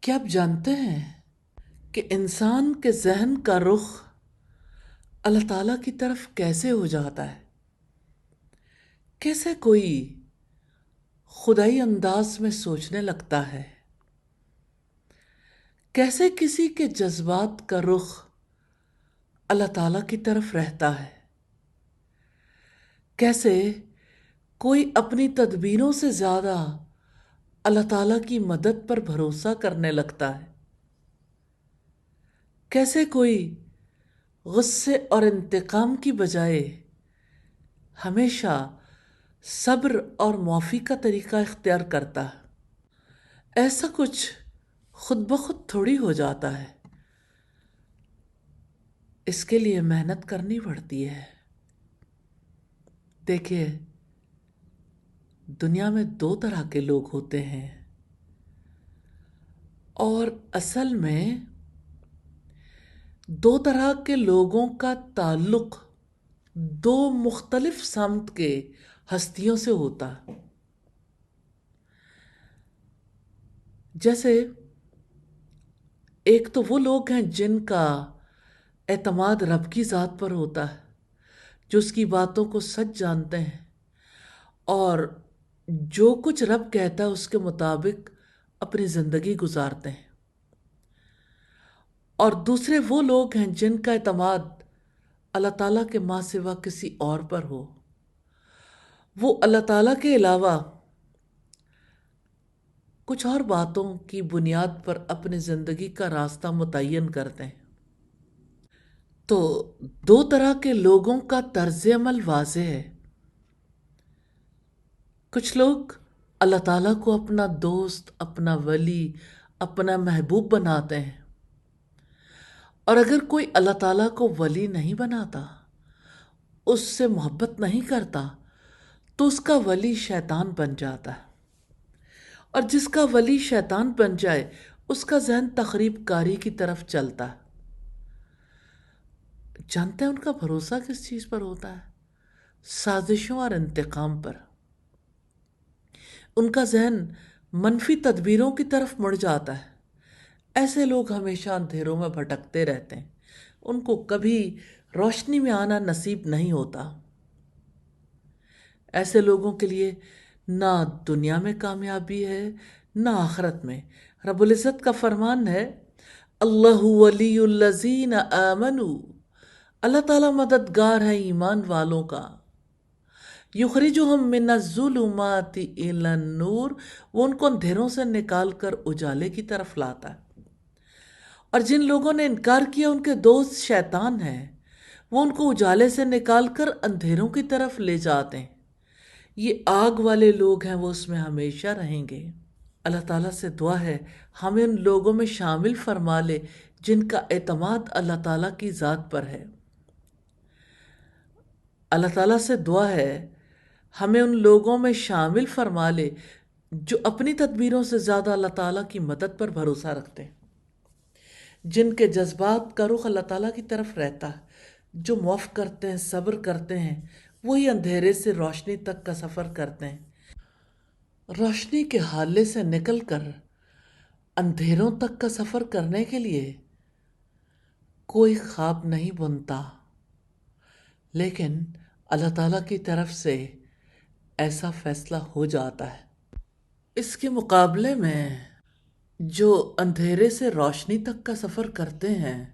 کیا آپ جانتے ہیں کہ انسان کے ذہن کا رخ اللہ تعالیٰ کی طرف کیسے ہو جاتا ہے؟ کیسے کوئی خدائی انداز میں سوچنے لگتا ہے؟ کیسے کسی کے جذبات کا رخ اللہ تعالیٰ کی طرف رہتا ہے؟ کیسے کوئی اپنی تدبیروں سے زیادہ اللہ تعالیٰ کی مدد پر بھروسہ کرنے لگتا ہے؟ کیسے کوئی غصے اور انتقام کی بجائے ہمیشہ صبر اور معافی کا طریقہ اختیار کرتا ہے؟ ایسا کچھ خود بخود تھوڑی ہو جاتا ہے، اس کے لیے محنت کرنی پڑتی ہے۔ دیکھیے، دنیا میں دو طرح کے لوگ ہوتے ہیں، اور اصل میں دو طرح کے لوگوں کا تعلق دو مختلف سمت کے ہستیوں سے ہوتا ہے۔ جیسے ایک تو وہ لوگ ہیں جن کا اعتماد رب کی ذات پر ہوتا ہے، جو اس کی باتوں کو سچ جانتے ہیں اور جو کچھ رب کہتا ہے اس کے مطابق اپنی زندگی گزارتے ہیں۔ اور دوسرے وہ لوگ ہیں جن کا اعتماد اللہ تعالیٰ کے ماں سوا کسی اور پر ہو۔ وہ اللہ تعالیٰ کے علاوہ کچھ اور باتوں کی بنیاد پر اپنی زندگی کا راستہ متعین کرتے ہیں۔ تو دو طرح کے لوگوں کا طرز عمل واضح ہے۔ کچھ لوگ اللہ تعالیٰ کو اپنا دوست، اپنا ولی، اپنا محبوب بناتے ہیں، اور اگر کوئی اللہ تعالیٰ کو ولی نہیں بناتا، اس سے محبت نہیں کرتا، تو اس کا ولی شیطان بن جاتا ہے۔ اور جس کا ولی شیطان بن جائے، اس کا ذہن تخریب کاری کی طرف چلتا ہے۔ جانتے ہیں ان کا بھروسہ کس چیز پر ہوتا ہے؟ سازشوں اور انتقام پر۔ ان کا ذہن منفی تدبیروں کی طرف مڑ جاتا ہے۔ ایسے لوگ ہمیشہ اندھیروں میں بھٹکتے رہتے ہیں، ان کو کبھی روشنی میں آنا نصیب نہیں ہوتا۔ ایسے لوگوں کے لیے نہ دنیا میں کامیابی ہے نہ آخرت میں۔ رب العزت کا فرمان ہے، اللہ ولی الذین آمنوا، اللہ تعالیٰ مددگار ہے ایمان والوں کا۔ یخرجہم من الظلمات الی النور، وہ ان کو اندھیروں سے نکال کر اجالے کی طرف لاتا ہے۔ اور جن لوگوں نے انکار کیا ان کے دوست شیطان ہیں، وہ ان کو اجالے سے نکال کر اندھیروں کی طرف لے جاتے ہیں۔ یہ آگ والے لوگ ہیں، وہ اس میں ہمیشہ رہیں گے۔ اللہ تعالیٰ سے دعا ہے ہمیں ان لوگوں میں شامل فرما لے جن کا اعتماد اللہ تعالیٰ کی ذات پر ہے۔ اللہ تعالیٰ سے دعا ہے ہمیں ان لوگوں میں شامل فرما لے جو اپنی تدبیروں سے زیادہ اللہ تعالیٰ کی مدد پر بھروسہ رکھتے ہیں، جن کے جذبات کا رخ اللہ تعالیٰ کی طرف رہتا ہے، جو معاف کرتے ہیں، صبر کرتے ہیں، وہی اندھیرے سے روشنی تک کا سفر کرتے ہیں۔ روشنی کے حالے سے نکل کر اندھیروں تک کا سفر کرنے کے لیے کوئی خواب نہیں بنتا، لیکن اللہ تعالیٰ کی طرف سے ایسا فیصلہ ہو جاتا ہے۔ اس کے مقابلے میں جو اندھیرے سے روشنی تک کا سفر کرتے ہیں،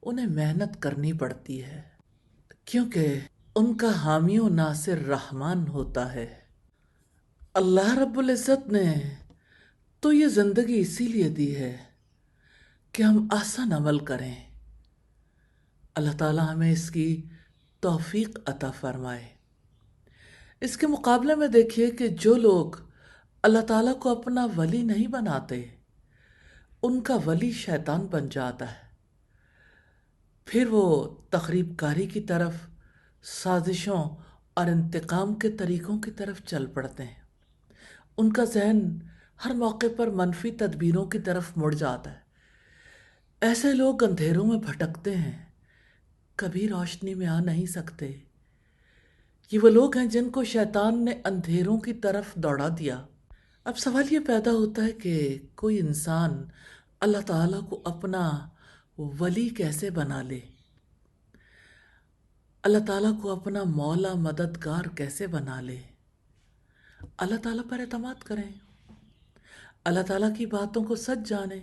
انہیں محنت کرنی پڑتی ہے، کیونکہ ان کا حامی و ناصر رحمان ہوتا ہے۔ اللہ رب العزت نے تو یہ زندگی اسی لیے دی ہے کہ ہم آسان عمل کریں۔ اللہ تعالیٰ ہمیں اس کی توفیق عطا فرمائے۔ اس کے مقابلے میں دیکھیے کہ جو لوگ اللہ تعالیٰ کو اپنا ولی نہیں بناتے، ان کا ولی شیطان بن جاتا ہے۔ پھر وہ تخریب کاری کی طرف، سازشوں اور انتقام کے طریقوں کی طرف چل پڑتے ہیں۔ ان کا ذہن ہر موقع پر منفی تدبیروں کی طرف مڑ جاتا ہے۔ ایسے لوگ اندھیروں میں بھٹکتے ہیں، کبھی روشنی میں آ نہیں سکتے۔ یہ وہ لوگ ہیں جن کو شیطان نے اندھیروں کی طرف دوڑا دیا۔ اب سوال یہ پیدا ہوتا ہے کہ کوئی انسان اللہ تعالیٰ کو اپنا ولی کیسے بنا لے، اللہ تعالیٰ کو اپنا مولا مددگار کیسے بنا لے۔ اللہ تعالیٰ پر اعتماد کریں، اللہ تعالیٰ کی باتوں کو سچ جانیں۔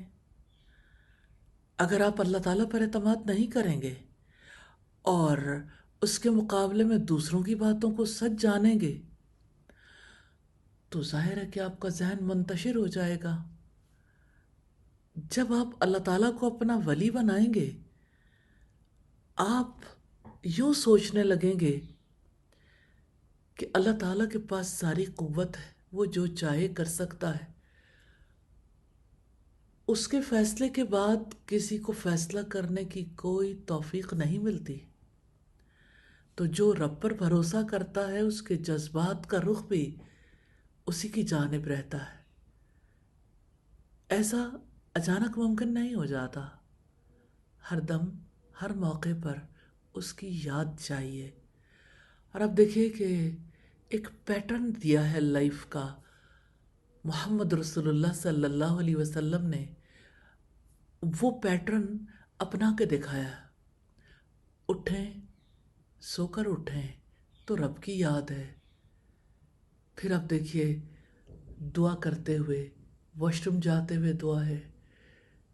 اگر آپ اللہ تعالیٰ پر اعتماد نہیں کریں گے اور اس کے مقابلے میں دوسروں کی باتوں کو سچ جانیں گے تو ظاہر ہے کہ آپ کا ذہن منتشر ہو جائے گا۔ جب آپ اللہ تعالیٰ کو اپنا ولی بنائیں گے، آپ یوں سوچنے لگیں گے کہ اللہ تعالیٰ کے پاس ساری قوت ہے، وہ جو چاہے کر سکتا ہے، اس کے فیصلے کے بعد کسی کو فیصلہ کرنے کی کوئی توفیق نہیں ملتی۔ تو جو رب پر بھروسہ کرتا ہے اس کے جذبات کا رخ بھی اسی کی جانب رہتا ہے۔ ایسا اچانک ممکن نہیں ہو جاتا، ہر دم ہر موقع پر اس کی یاد چاہیے۔ اور اب دیکھیے کہ ایک پیٹرن دیا ہے لائف کا محمد رسول اللہ صلی اللہ علیہ وسلم نے، وہ پیٹرن اپنا کے دکھایا۔ اٹھیں، سو کر اٹھیں تو رب کی یاد ہے، پھر اب دیکھیے دعا کرتے ہوئے، واش روم جاتے ہوئے دعا ہے،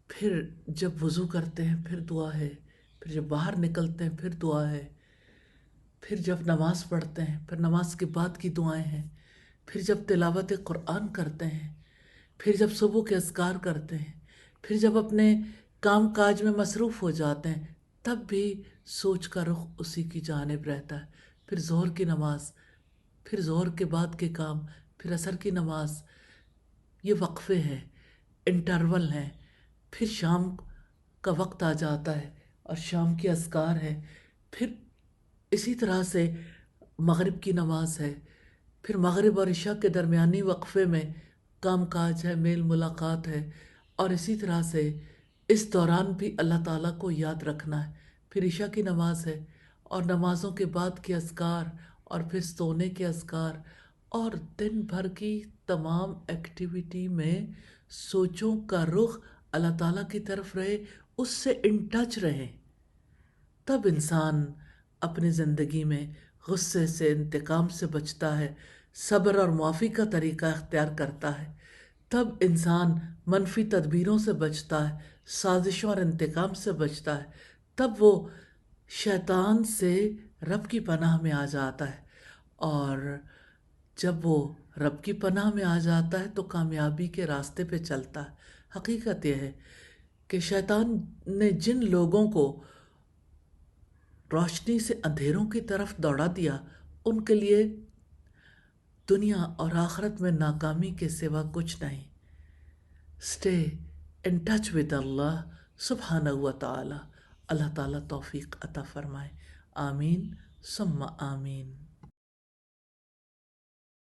پھر جب وضو کرتے ہیں پھر دعا ہے، پھر جب باہر نکلتے ہیں پھر دعا ہے، پھر جب نماز پڑھتے ہیں پھر نماز کے بعد کی دعائیں ہیں، پھر جب تلاوت قرآن کرتے ہیں، پھر جب صبح کے اذکار کرتے ہیں، پھر جب اپنے کام کاج میں مصروف ہو جاتے ہیں تب بھی سوچ کا رخ اسی کی جانب رہتا ہے۔ پھر ظہر کی نماز، پھر ظہر کے بعد کے کام، پھر عصر کی نماز، یہ وقفے ہیں، انٹرول ہیں، پھر شام کا وقت آ جاتا ہے اور شام کی اذکار ہے، پھر اسی طرح سے مغرب کی نماز ہے، پھر مغرب اور عشاء کے درمیانی وقفے میں کام کاج ہے، میل ملاقات ہے، اور اسی طرح سے اس دوران بھی اللہ تعالیٰ کو یاد رکھنا ہے۔ پھر عشاء کی نماز ہے اور نمازوں کے بعد کے اذکار اور پھر سونے کے اذکار، اور دن بھر کی تمام ایکٹیویٹی میں سوچوں کا رخ اللہ تعالیٰ کی طرف رہے، اس سے ان ٹچ رہیں۔ تب انسان اپنی زندگی میں غصے سے، انتقام سے بچتا ہے، صبر اور معافی کا طریقہ اختیار کرتا ہے۔ تب انسان منفی تدبیروں سے بچتا ہے، سازشوں اور انتقام سے بچتا ہے۔ تب وہ شیطان سے رب کی پناہ میں آ جاتا ہے، اور جب وہ رب کی پناہ میں آ جاتا ہے تو کامیابی کے راستے پہ چلتا ہے۔ حقیقت یہ ہے کہ شیطان نے جن لوگوں کو روشنی سے اندھیروں کی طرف دوڑا دیا، ان کے لیے دنیا اور آخرت میں ناکامی کے سوا کچھ نہیں۔ اسٹے ان ٹچ ود اللہ سبحانہ و تعالی۔ اللہ تعالیٰ توفیق عطا فرمائے، آمین ثم آمین۔